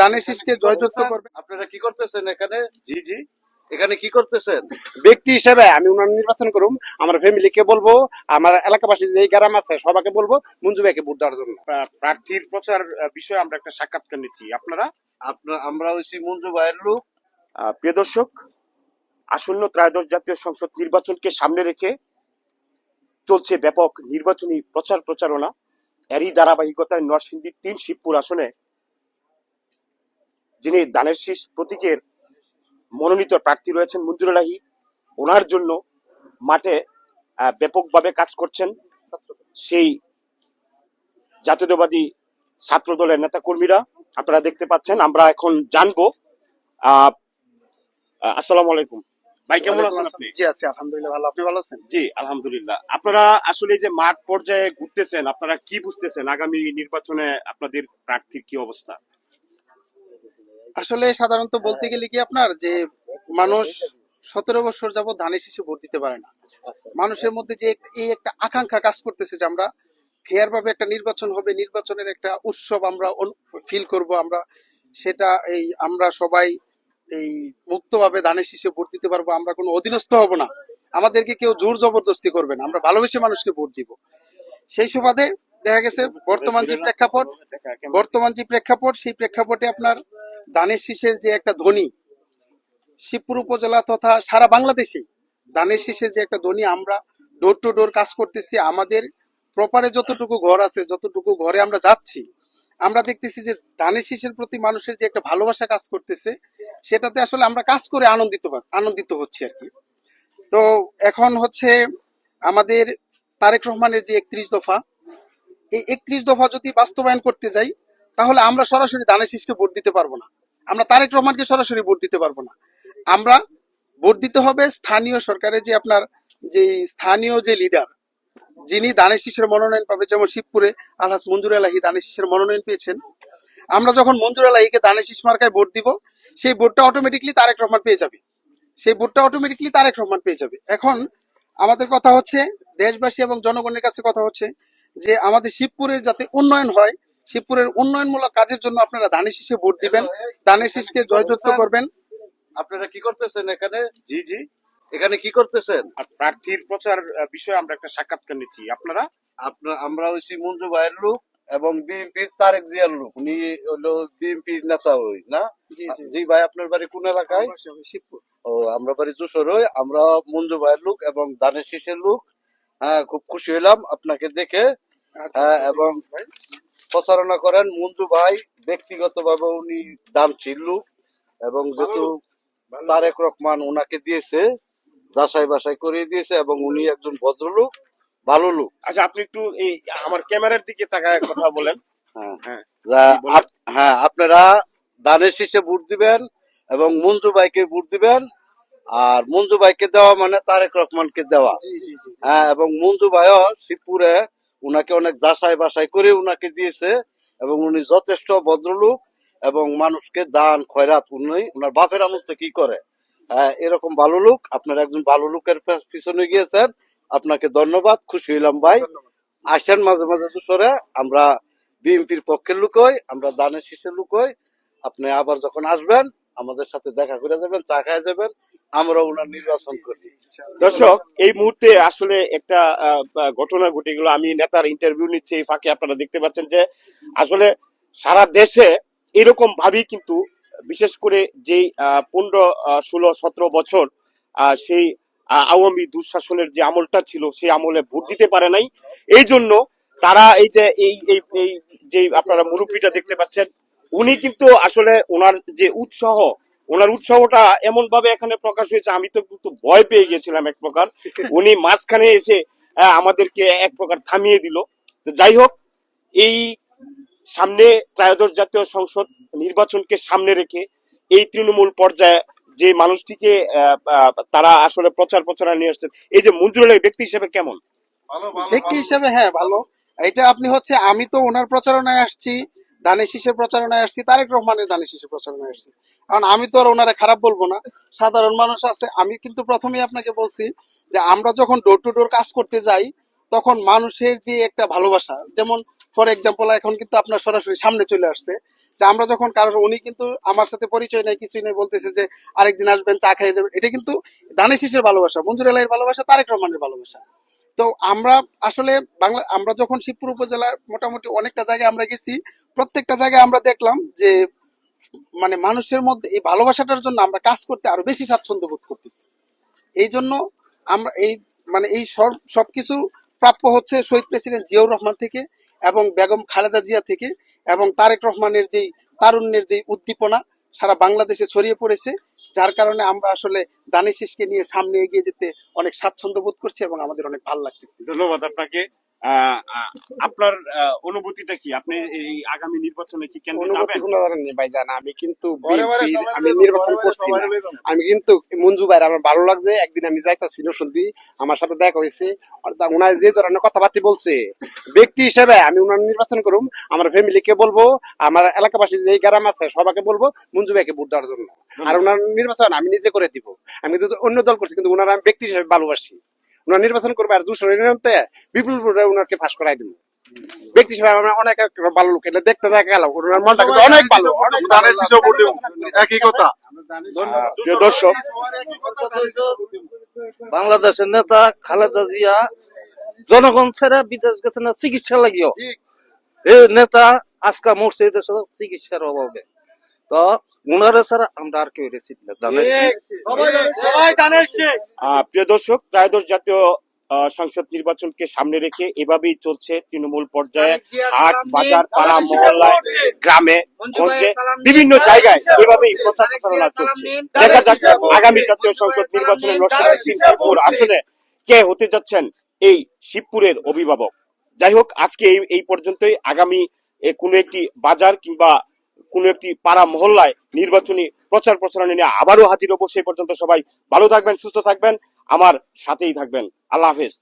ধানের শীষকে জয়যুক্ত করবেন। আপনারা কি করতেছেন এখানে? জি জি, এখানে কি করতেছেন? ব্যক্তি হিসেবে আমি উনার নির্বাচন করুম, আমার ফ্যামিলিকে বলবো, আমার এলাকাবাসী যে গ্রাম আছে সবাইকে বলবো মঞ্জু ভাইকে ভোট দেওয়ার জন্য। প্রার্থীর প্রচার বিষয়ে আমরা একটা সাক্ষাৎকার নিচ্ছি। আপনারা আমরা হইছি মঞ্জু ভাইয়ের লোক। প্রিয় দর্শক, আসন্ন ত্রয়োদশ জাতীয় সংসদ নির্বাচনকে সামনে রেখে চলছে ব্যাপক নির্বাচনী প্রচার প্রচারণা। এরই ধারাবাহিকতায় নরসিংদীর ৩ শিবপুর আসনে যিনি ধানের শীষ প্রতীকের মনোনীত প্রার্থী রয়েছেন মঞ্জুর এলাহি, ওনার জন্য মাঠে ব্যাপকভাবে কাজ করছেন সেই জাতীয়তাবাদী ছাত্র দলের নেতা কর্মীরা। আপনারা দেখতে পাচ্ছেন। আমরা এখন জানবো। আসসালামু আলাইকুম ভাই, কেমন আছেন আপনি? জি আছি আলহামদুলিল্লাহ ভালো, আপনি ভালো আছেন? জি আলহামদুলিল্লাহ। আপনারা আসলে যে মাঠ পর্যায়ে ঘুরতেছেন, আপনারা কি বুঝতেছেন আগামী নির্বাচনে আপনাদের প্রার্থীর কি অবস্থা? আসলে সাধারণত বলতে গেলে কি আপনার যে মানুষ 17 বছর যাবত ধানের শীষে ভোট দিতে পারে না। মানুষের মধ্যে যে এই একটা আকাঙ্ক্ষা কাজ করতেছে যে আমরা ফেয়ার ভাবে একটা নির্বাচন হবে, নির্বাচনের একটা উৎসব আমরা ফিল করব, আমরা সেটা আমরা সবাই এই মুক্তভাবে ধানের শীষে ভোট দিতে পারবো, আমরা কোনো অধীনস্থ হব না, আমাদেরকে কেউ জোর জবরদস্তি করবে না, আমরা ভালোবেসে মানুষকে ভোট দিব। সেই সুবাদে দেখা গেছে বর্তমান যে প্রেক্ষাপট সেই প্রেক্ষাপটে আপনার ধানের শীষের যে একটা ধ্বনি শিবপুর উপজেলা তথা সারা বাংলাদেশে ধানের শীষের যে একটা ধ্বনি, আমরা ডোর টু ডোর কাজ করতেছি। আমাদের প্রপারে যতটুকু ঘর আছে, যতটুকু ঘরে আমরা যাচ্ছি, আমরা দেখতেছি যে ধানের শীষের প্রতি মানুষের যে একটা ভালোবাসা কাজ করতেছে, সেটাতে আসলে আমরা কাজ করে আনন্দিত হচ্ছি আর কি। তো এখন হচ্ছে আমাদের তারেক রহমানের যে 31 দফা, এই 31 দফা যদি বাস্তবায়ন করতে যাই তাহলে আমরা সরাসরি ধানের শীষকে ভোট দিতে পারবো না, আমরা তারেক রহমানকে সরাসরি ভোট দিতে পারবো না। আমরা ভোট দিতে হবে স্থানীয় সরকারের যে আপনার যে স্থানীয় যে লিডার, যিনি ধানের শীষের মনোনয়ন পাবে। যেমন শিবপুরে আলহাজ মঞ্জুর এলাহি ধানের শীষের মনোনয়ন পেয়েছেন। আমরা যখন মঞ্জুর এলাহিকে ধানের শীষ মার্কায় ভোট দিব, সেই ভোটটা অটোমেটিকলি তারেক রহমান পেয়ে যাবে। এখন আমাদের কথা হচ্ছে, দেশবাসী এবং জনগণের কাছে কথা হচ্ছে যে আমাদের শিবপুরের যাতে উন্নয়ন হয়, শিবপুরের উন্নয়নমূলক কাজের জন্য আপনারা ধানের শীষে ভোট দিবেন, ধানের শীষকে জয়যুক্ত করবেন। আপনারা কি করতেছেন এখানে? জি জি, এখানে কি করতেছেন? প্রার্থীর প্রচার বিষয়ে আমরা একটা সাক্ষাৎকার নিচ্ছি। আপনারা আমরা হইছি মঞ্জু ভাইয়ের লোক এবং বিএনপির তারেক জিয়ার লোক। উনি হলো বিএনপির নেতা হই না? জি ভাই, আপনার বাড়ি কোন এলাকায়? শিবপুর। ও, আমরা বাড়ি যশোরে। আমরা মঞ্জু ভাইয়ের লোক এবং ধানের শীষের লোক। হ্যাঁ, খুব খুশি হলাম আপনাকে দেখে। এবং প্রচারণা করেন মঞ্জু ভাই, ব্যক্তিগতভাবে উনি দানশীল লোক এবং যেহেতু তারেক রহমান ওনাকে দিয়েছে, যাচাই বাছাই করিয়ে দিয়েছে এবং উনি একজন ভদ্রলোক, ভালো লোক। আচ্ছা, আপনি একটু এই আমার ক্যামেরার দিকে তাকায় কথা বলেন। হ্যাঁ, আপনারা ধানের শীষে ভোট দিবেন এবং মঞ্জু ভাইকে ভোট দিবেন। আর মঞ্জু ভাইকে দেওয়া মানে তারেক রহমানকে দেওয়া। হ্যাঁ, এবং মঞ্জু ভাইও শিবপুরে উনাকে অনেক যাচাই বাছাই করে উনাকে দিয়েছে এবং উনি যথেষ্ট ভদ্রলোক এবং মানুষকে দান খয়রাত উনি উনার বাপের আমল থেকেই করে। এরকম ভালো লোক। আপনার একজন ভালো লোকের পিছনে গিয়েছেন, আপনাকে ধন্যবাদ। খুশি হইলাম ভাই। আসেন মাঝে মাঝে যশোরে, আমরা বিএনপির পক্ষের লোক হই, আমরা দানের শীষের লোক হই। আপনি আবার যখন আসবেন আমাদের সাথে দেখা করে যাবেন, চা খায় যাবেন, আমরা ওনার নির্বাচন করি। দর্শক, এই মুহূর্তে আসলে একটা ঘটনা ঘটে গেল। আমি নেতার ইন্টারভিউ নিচ্ছি, এই ফাঁকে আপনারা দেখতে পাচ্ছেন যে আসলে সারা দেশে এরকম ভাবেই কিন্তু বিশেষ করে যে 15, 16, 17 বছর সেই আওয়ামী দুঃশাসনের যে আমলটা ছিল, সেই আমলে ভোট দিতে পারে নাই। এই জন্য তারা এই যে এই যে আপনারা মুরব্বীটা দেখতে পাচ্ছেন, উনি কিন্তু আসলে ওনার উৎসাহটা এমন ভাবে এখানে প্রকাশ হয়েছে, আমি তো কিন্তু ভয় পেয়ে গেছিলাম এক প্রকার। উনি মাঝখানে এসে আমাদেরকে এক প্রকার থামিয়ে দিল। যাই হোক, এই সামনে ত্রয়োদশ জাতীয় সংসদ নির্বাচনকে সামনে রেখে এই তৃণমূল পর্যায়ে যে মানুষটিকে তারা আসলে প্রচারণা নিয়ে আসছেন, এই যে মঞ্জুর এলাহি ব্যক্তি হিসেবে কেমন? ব্যক্তি হিসেবে হ্যাঁ ভালো। এটা আপনি হচ্ছে, আমি তো ওনার প্রচারণায় আসছি, ধানের শীষের প্রচারণায় আসছি, তারেক রহমানের ধানের শীষের প্রচারণায় আসছি। কারণ আমি তো আর ওনারা খারাপ বলবো না, সাধারণ মানুষ আছে। আমি কিন্তু প্রথমেই আপনাকে বলছি যে আমরা যখন ডোর টু ডোর কাজ করতে যাই তখন মানুষের যে একটা ভালোবাসা, যেমন ফর এক্সাম্পল এখন কিন্তু আপনার সরাসরি সামনে চলে আসছে যে আমরা যখন উনি কিন্তু আমার সাথে পরিচয় নাই, কিছুই নাই, বলতেছে যে আরেকদিন আসবেন, চা খেয়ে যাবেন। এটা কিন্তু ধানের শীষের ভালোবাসা, মঞ্জুর আলাইয়ের ভালোবাসা, তারেক রহমানের ভালোবাসা। তো আমরা আসলে আমরা যখন শিবপুর উপজেলার মোটামুটি অনেকটা জায়গায় আমরা গেছি, প্রত্যেকটা জায়গায় আমরা দেখলাম যে মানে মানুষের মধ্যে এই ভালোবাসাটার জন্য আমরা কাজ করতে আরো বেশি স্বাচ্ছন্দ্য বোধ করতেছি। এই জন্য আমরা এই এই সবকিছু প্রাপ্য হচ্ছে শহীদ প্রেসিডেন্ট জিয়াউর রহমান থেকে এবং বেগম খালেদা জিয়া থেকে, এবং তারেক রহমানের যেই তারুণ্যের যেই উদ্দীপনা সারা বাংলাদেশে ছড়িয়ে পড়েছে, যার কারণে আমরা আসলে দানিশ শীষকে নিয়ে সামনে এগিয়ে যেতে অনেক স্বাচ্ছন্দ্য বোধ করছি এবং আমাদের অনেক ভালো লাগতেছে। ধন্যবাদ আপনাকে। আপনার অনুভূতিটা কি? আপনি এই আগামী নির্বাচনে কি কেন্দ্রে অনুভূতি যাবেন? কোনো ধরনের নেই ভাইজান, আমি কিন্তু আমি নির্বাচন করছি না। আমি কিন্তু মঞ্জু ভাই আমার ভালো লাগছে, একদিন আমি যাইতাছি নরসিংদী, আমার সাথে দেখা হয়েছে, ওনার যে ধরনের কথাবার্তা বলছে, ব্যক্তি হিসেবে আমি উনার নির্বাচন করুম, আমার ফ্যামিলিকে বলবো, আমার এলাকাবাসী যে গ্রাম আছে সবাইকে বলবো মঞ্জু ভাইকে ভোট দেওয়ার জন্য। আর উনার নির্বাচন আমি নিজে করে দিব। আমি কিন্তু অন্য দল করছি, কিন্তু উনার আমি ব্যক্তি হিসেবে ভালোবাসি। উনার নির্বাচন করবে আর দুশো বিপুল ভোটে উনাকে ফাঁস করাই দিব। ব্যক্তি হিসেবে আমার অনেক ভালো লোক, এটা দেখতে দেখা গেল ওনার মনটা কিন্তু অনেক ভালো, অনেক ধানের শীষে ভোট দেব, একই কথা। প্রিয় দর্শক, বাংলাদেশের নেতা খালেদা জিয়া জনগণ ছেড়ে বিদেশ গেছে না চিকিৎসা লাগিও। এই নেতা আজকা মরছে এই দেশে চিকিৎসার অভাবে। তো উনারে ছাড়া আমরা আর কেউ রেসিভ না। প্রিয় দর্শক, ত্রয়োদশ জাতীয় সংসদ নির্বাচনকে সামনে রেখে এভাবেই চলছে তৃণমূল পর্যায়ে হাট, বাজার, পাড়া, মহল্লায়, গ্রামে, গঞ্জে, বিভিন্ন জায়গায় এভাবেই প্রচার প্রচারণা চলছে। দেখা যাক আগামী জাতীয় সংসদ নির্বাচনে শিবপুর আসলে কে হতে যাচ্ছেন এই শিবপুরের অভিভাবক। যাই হোক, আজকে এই পর্যন্তই। আগামী কোনো একটি বাজার কিংবা কোনো একটি পাড়া মহল্লায় নির্বাচনী প্রচার প্রচারণা নিয়ে আবারও হাজির হবো। সেই পর্যন্ত সবাই ভালো থাকবেন, সুস্থ থাকবেন, আমার সাথেই থাকবেন। আল্লাহ হাফেজ।